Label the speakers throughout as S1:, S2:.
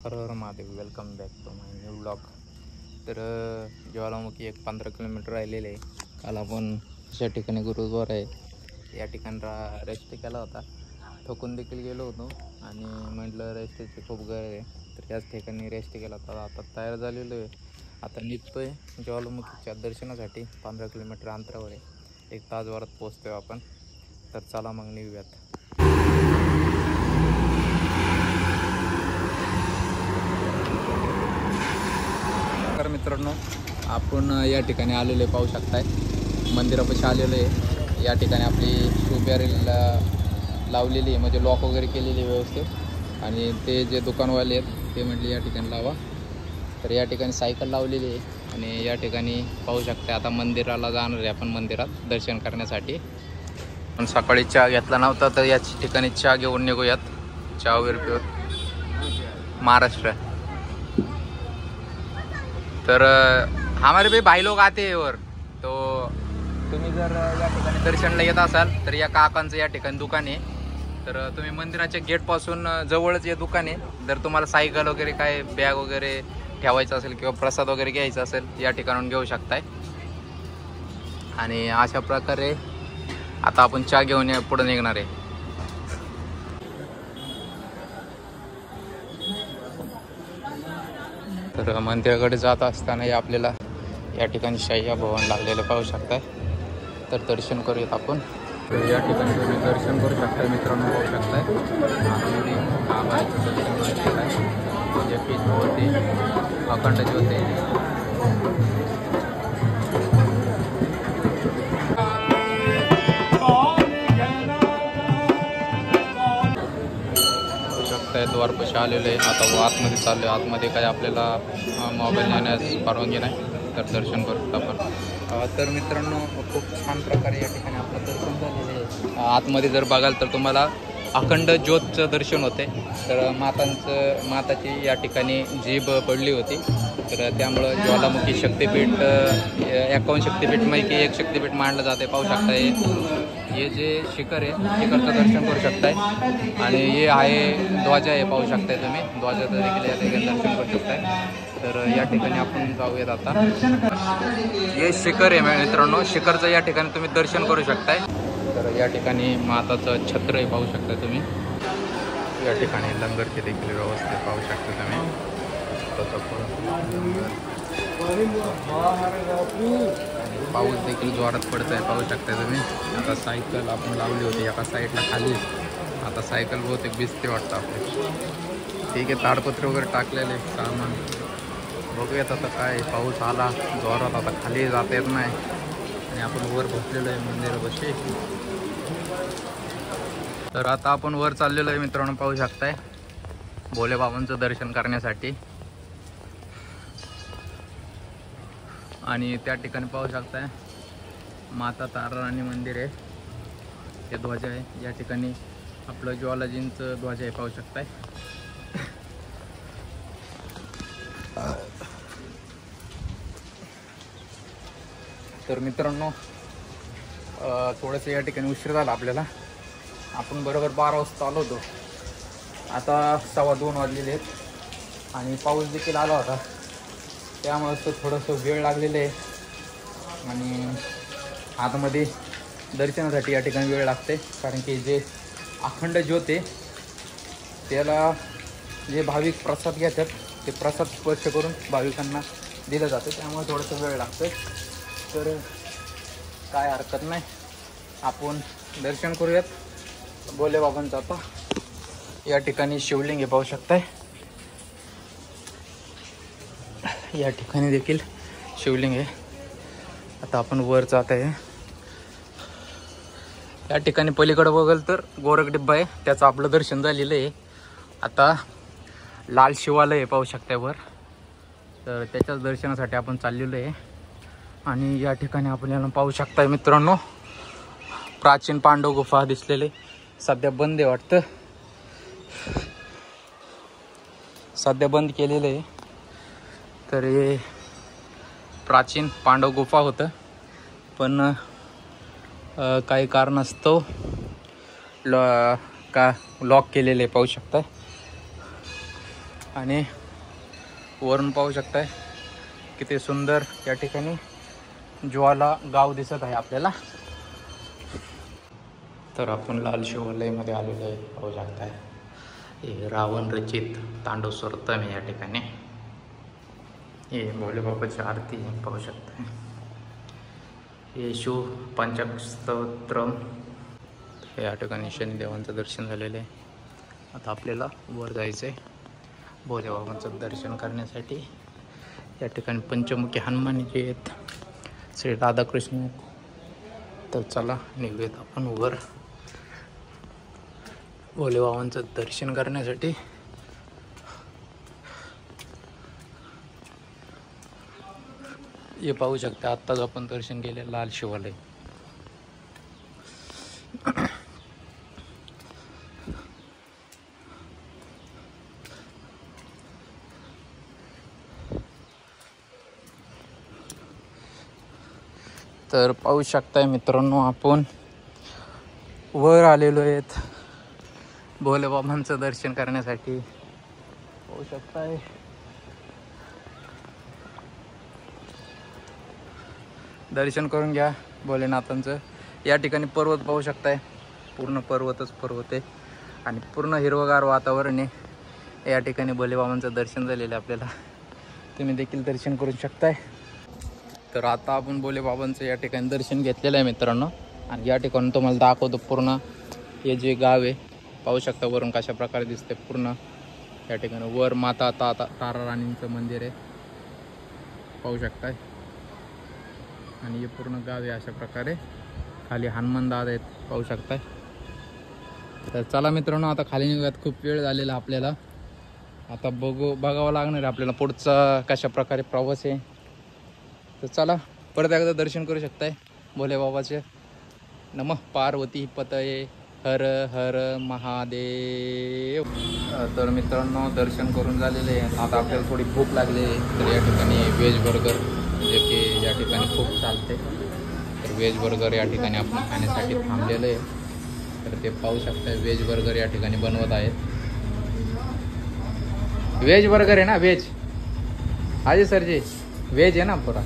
S1: Her Har Mahadev. Welcome back to my new blog. तर ज्वालामुखी एक 15 किलोमीटर राहिलेले आहे. काल आपण अशा ठिकाणी गुरुद्वारा आहे या ठिकाणी रेस्ट केला होता. थकून देखील गेलो होतो आणि म्हटलं रेस्टची खूप गरज आहे, तर याच ठिकाणी रेस्ट केला होता. आता तयार झालेलो आहे. आता निघतो आहे ज्वालामुखीच्या दर्शनासाठी. 15 किलोमीटर अंतरावर आहे. 1 तासभरात पोचतो आहे आपण. तर चला मग निघूयात. तर मित्रांनो, आपण या ठिकाणी आलेले पाहू शकताय. मंदिरापाशी आलेलो आहे. या ठिकाणी आपली शू बॅरेल लावलेली आहे, म्हणजे लॉक वगैरे केलेली आहे व्यवस्थित. आणि ते जे दुकानवाले आहेत ते म्हटले या ठिकाणी लावा. तर या ठिकाणी सायकल लावलेली आहे आणि या ठिकाणी पाहू शकता. आता मंदिराला जाणार आहे आपण, मंदिरात दर्शन करण्यासाठी. पण सकाळी चहा घेतला नव्हता, तर याच ठिकाणी चहा घेऊन निघूयात. चहा वगैरे पिऊत. महाराष्ट्र. तर हमारे भी भाई लोग आते हैं. और तो तुम्ही जर या ठिकाणी दर्शनला येत असाल तर या काकांचं या ठिकाणी दुकान आहे. तर तुम्ही मंदिराच्या गेटपासून जवळच हे दुकान आहे. जर तुम्हाला सायकल वगैरे काय बॅग वगैरे ठेवायचं असेल किंवा प्रसाद वगैरे घ्यायचा असेल या ठिकाणून घेऊ शकताय. आणि अशा प्रकारे आता आपण चहा घेऊन पुढे निघणार आहे. तर मंदिराकडे जात असताना आपल्याला या ठिकाणी शय्या भवन लागलेलं पाहू शकताय. तर दर्शन करूयात आपण. तर या ठिकाणी तुम्ही दर्शन करू शकताय मित्रांनो, पाहू शकताय. आतमध्ये महामाईचं दर्शन आहे. जे होते अखंड ज्योती. द्वारपाशी आलेलो आहे. आता आतमध्ये चाललो आहे. आतमध्ये काय आपल्याला मोबाईल नेण्यास परवानगी नाही, तर दर्शन करू आपण. तर मित्रांनो, खूप छान प्रकारे या ठिकाणी आपलं दर्शन झालेलं आहे. आतमध्ये जर बघाल तर तुम्हाला अखंड ज्योतचं दर्शन होते. तर माताची या ठिकाणी जीभ पडली होती, तर त्यामुळं ज्वालामुखी शक्तिपीठ 51 शक्तिपीठपैकी एक शक्तिपीठ मानलं जाते. पाहू शकताय हे जे शिखर आहे, शिखरचं दर्शन करू शकताय. आणि हे आहे ध्वजा आहे, पाहू शकताय तुम्ही. ध्वजाचं देखील या ठिकाणी दर्शन करू शकताय. तर या ठिकाणी आपण जाऊयात आता. हे शिखर आहे मित्रांनो, शिखरचं या ठिकाणी तुम्ही दर्शन करू शकताय. तर या ठिकाणी माताचं छत्र आहे, पाहू शकता तुम्ही. या ठिकाणी लंगरची देखील व्यवस्था पाहू शकता तुम्ही. पाऊस देखील जोरात पडत आहे, पाहू शकता तुम्ही. आता सायकल आपण लावली होती एका साईडला खाली. आता सायकल बहुतेक भिजते वाटतं आपली. ठीक आहे, ताडपत्र वगैरे टाकलेले सामान. बघूयात आता काय. पाऊस आला जोरात, आता खाली जाता येत नाही. आणि आपण वर बसलेलो आहे मंदिरापाशी. तर आता आपण वर चाललेलो आहे मित्रांनो, पाहू शकताय भोले बाबांचं दर्शन करण्यासाठी. आणि त्या ठिकाणी पाहू शकताय माता ताराराणी मंदिर आहे. हे ध्वजा आहे. या ठिकाणी आपलं ज्वालाजींचं ध्वजा आहे, पाहू शकताय. तर मित्रांनो, थोडंसं या ठिकाणी उशीर झाला आपल्याला. आपण बरोबर 12 वाजता आलो होतो. आता 2:15 वाजलेले आहेत आणि पाऊस देखील आला होता, त्यामुळे तो थोडंसं वेळ लागलेलं आहे. आणि आतमध्ये दर्शनासाठी या ठिकाणी वेळ लागते, कारण की जे अखंड ज्योत आहे त्याला जे भाविक प्रसाद घेतात ते प्रसाद स्पर्श करून भाविकांना दिलं जातं, त्यामुळे थोडंसं वेळ लागतं. तर काय हरकत नाही, आपण दर्शन करूयात भोले बाबांचं. आता या ठिकाणी शिवलिंग हे पाहू शकताय. या ठिकाणी देखील शिवलिंग आहे. आता आपण वर जात आहे. या ठिकाणी पलीकडे बघाल तर गोरख डिब्बा आहे, त्याचं आपलं दर्शन झालेलं आहे. आता लाल शिवालय आहे, पाहू शकताय वर. तर त्याच्याच दर्शनासाठी आपण चाललेलो आहे. आणि या ठिकाणी आपल्याला पाहू शकताय मित्रांनो, प्राचीन पांडव गुफा दिसलेले. सध्या बंद आहे वाटतं, सध्या बंद केलेलं आहे. तर हे प्राचीन पांडव गुफा होतं, पण काही कारणास्तव लॉक केलेले, पाहू शकता. आणि वरून पाहू शकताय किती सुंदर या ठिकाणी ज्वाला गाव दिसत आहे आपल्याला. तर आपण लाल शिवालयमध्ये आलेलो आहे. पाहू शकताय हे रावण रचित तांडव सोरतम या ठिकाणी. हे भोलेबाबाची आरती पाहू शकताय. हे शिव पंचास्तोत्र या ठिकाणी शनिदेवांचं दर्शन झालेलं आहे. आता आपल्याला वर जायचं आहे भोलेबाबांचं दर्शन करण्यासाठी. या ठिकाणी पंचमुखी हनुमान जे आहेत, श्री राधाकृष्ण. तर चला निघूयात आपण वर भोलेबाबांचं दर्शन करण्यासाठी. हे पाहू शकता आत्ताच आपण दर्शन केले लाल शिवालय. तर पाहू शकताय मित्रांनो आपण वर आलेलो आहेत भोलेबाबांचं दर्शन करण्यासाठी. पाहू शकताय दर्शन करून घ्या भोलेनाथांचं. या ठिकाणी पर्वत पाहू शकताय, पूर्ण पर्वतच पर्वत आहे आणि पूर्ण हिरवगार वातावरण आहे. या ठिकाणी भोलेबाबांचं दर्शन झालेलं आहे आपल्याला. तुम्ही देखील दर्शन करू शकताय. तर आता आपण भोलेबाबांचं या ठिकाणी दर्शन घेतलेलं आहे मित्रांनो. आणि या ठिकाणी तुम्हाला दाखवतो पूर्ण हे जे गाव आहे. पाहू शकता वरून कशा प्रकारे दिसते पूर्ण. या ठिकाणी वर माता तारा राणींचं मंदिर आहे पाहू शकताय. आणि हे पूर्ण गाव आहे अशा प्रकारे. खाली हनुमान दादा आहेत पाहू शकताय. तर चला मित्रांनो आता खाली निघूयात. खूप वेळ झालेला आपल्याला. आता बघावं लागणार आहे आपल्याला पुढचा कशा प्रकारे प्रवास आहे. तर चला परत एकदा दर्शन करू शकताय भोलेबाबाचे. नमः पार्वती पतये हर हर महादेव. तर मित्रांनो दर्शन करून झालेले आहे. आता आपल्याला थोडी भूक लागली आहे. तर या ठिकाणी व्हेज बर्गर जे की या ठिकाणी खूप चालते. तर व्हेज बर्गर या ठिकाणी आपण खाण्यासाठी थांबलेलं आहे. तर ते पाहू शकता व्हेज बर्गर या ठिकाणी बनवत आहेत. व्हेज बर्गर आहे ना, व्हेज हाजी सरजी व्हेज आहे ना पुरा.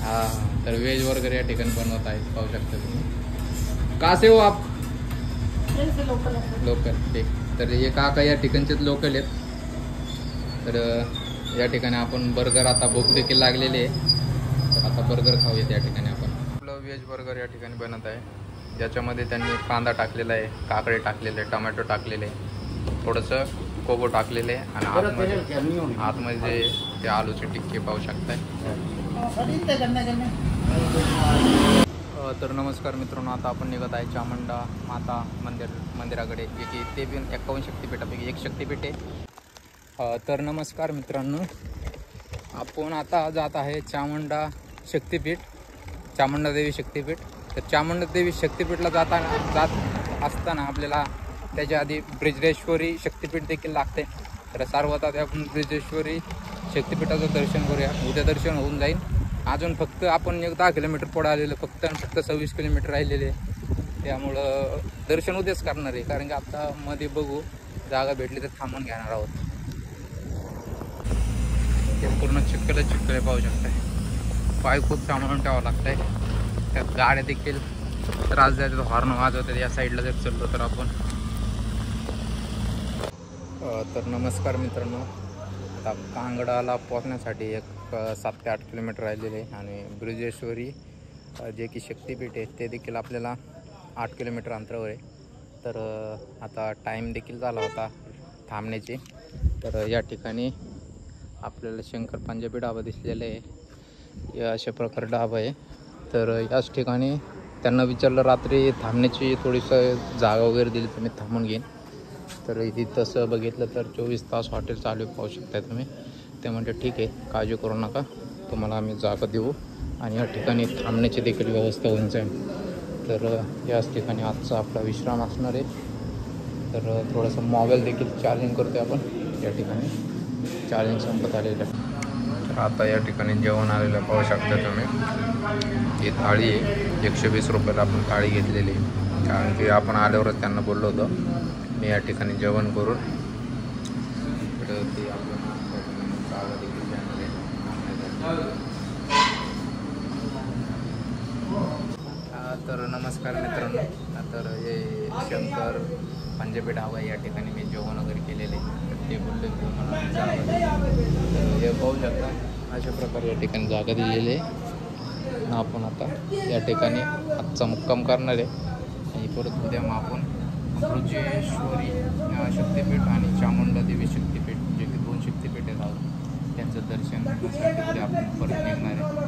S1: हां तर व्हेज बर्गर या ठिकाणी बनवत आहेत पाहू शकता तुम्ही. कासे हो आप लोकल ठीक. तर हे काका या ठिकाणचेच लोकल आहेत. तर या ठिकाणी आपण बर्गर आता भूक देखील लागलेली आहे. तर आता बर्गर खाऊयात या ठिकाणी आपण. आपलं व्हेज बर्गर या ठिकाणी बनत आहे. ज्याच्यामध्ये त्यांनी कांदा टाकलेला आहे, काकडे टाकलेले आहे, टोमॅटो टाकलेले आहे, थोडंसं कोबो टाकलेले आहे आणि आतमध्ये ते आलूचे टिक्के पाहू शकताय. तर नमस्कार मित्रांनो आता आपण निघत आहे चामुंडा माता मंदिराकडे. जे की ते पण 51 शक्तिपीठापैकी एक शक्तिपीठ आहे. तर नमस्कार मित्रांनो आपण आता जात आहे चामुंडा शक्तिपीठ, चामुंडा देवी शक्तिपीठ. तर चामुंडा देवी शक्तिपीठला जात असताना आपल्याला त्याच्या आधी ब्रिजरेश्वरी शक्तिपीठ देखील लागते. तर सर्वात आधी आपण ब्रिजेश्वरी शक्तिपीठाचं दर्शन करूया. उद्या दर्शन होऊन जाईल. अजून फक्त आपण 10 किलोमीटर पुढे आलेलं फक्त 26 किलोमीटर राहिलेले. त्यामुळं दर्शन उद्याच करणार आहे. कारण की आता मध्ये बघू जागा भेटली तर थांबून घेणार आहोत. ते पूर्ण चिखल पाहू शकताय. पाय खूप सांभाळून ठेवावं लागतंय. त्यात गाड्या देखील त्रास देतात, हॉर्न वाजवतात. या साईडला जर चाललो तर आपण. तर नमस्कार मित्रांनो आता कांगडाला पोहोचण्यासाठी एक 7 ते 8 किलोमीटर राहिलेले आहे. आणि ब्रिजेश्वरी जे की शक्तिपीठ आहे ते देखील आपल्याला 8 किलोमीटर अंतरावर आहे. तर आता टाईम देखील झाला होता थांबण्याची. तर या ठिकाणी आपल्याला शंकर पंजाबी ढाबा दिसलेला आहे. या अशा प्रकारे ढाबा आहे. तर याच ठिकाणी त्यांना विचारलं रात्री थांबण्याची थोडीसं जागा वगैरे दिली तर मी थांबून घेईन. तर इथे तसं बघितलं तर 24 तास हॉटेल चालू पाहू शकताय तुम्ही. ते म्हणते ठीक आहे काळजी करू नका, तुम्हाला आम्ही जागा देऊ आणि या ठिकाणी थांबण्याची देखील व्यवस्था होऊन जाईल. तर याच ठिकाणी आजचा आपला विश्राम असणार आहे. तर थोडंसं मोबाईल देखील चार्जिंग करतो आपण. या ठिकाणी चार्जिंग संपत आलेलं आहे. तर आता या ठिकाणी जेवण आलेलं पाहू शकता तुम्ही. ही थाळी आहे 120 रुपयाला आपण थाळी घेतलेली. कारण की आपण आल्यावरच त्यांना बोललो होतो मी या ठिकाणी जेवण करून. तर ते आपण जागा देखील त्यामध्ये आणण्यात आली. तर नमस्कार मित्रांनो. तर हे शंकर पंजाबी ढाबा या ठिकाणी मी जेवण वगैरे केलेले, तर ते बोलले मला जागा द्या. तर हे पाहू शकता अशा प्रकारे या ठिकाणी जागा दिलेली आहे. आपण आता या ठिकाणी आजचा मुक्काम करणार आहे आणि परत उद्या मग आपण बृजेश्वरी शक्तिपीठ आणि चामुंडा देवी शक्तिपीठ, जे की 2 शक्तिपीठ आहेत, त्यांचं दर्शन घेण्यासाठी उद्या आपण परत निघणार आहे.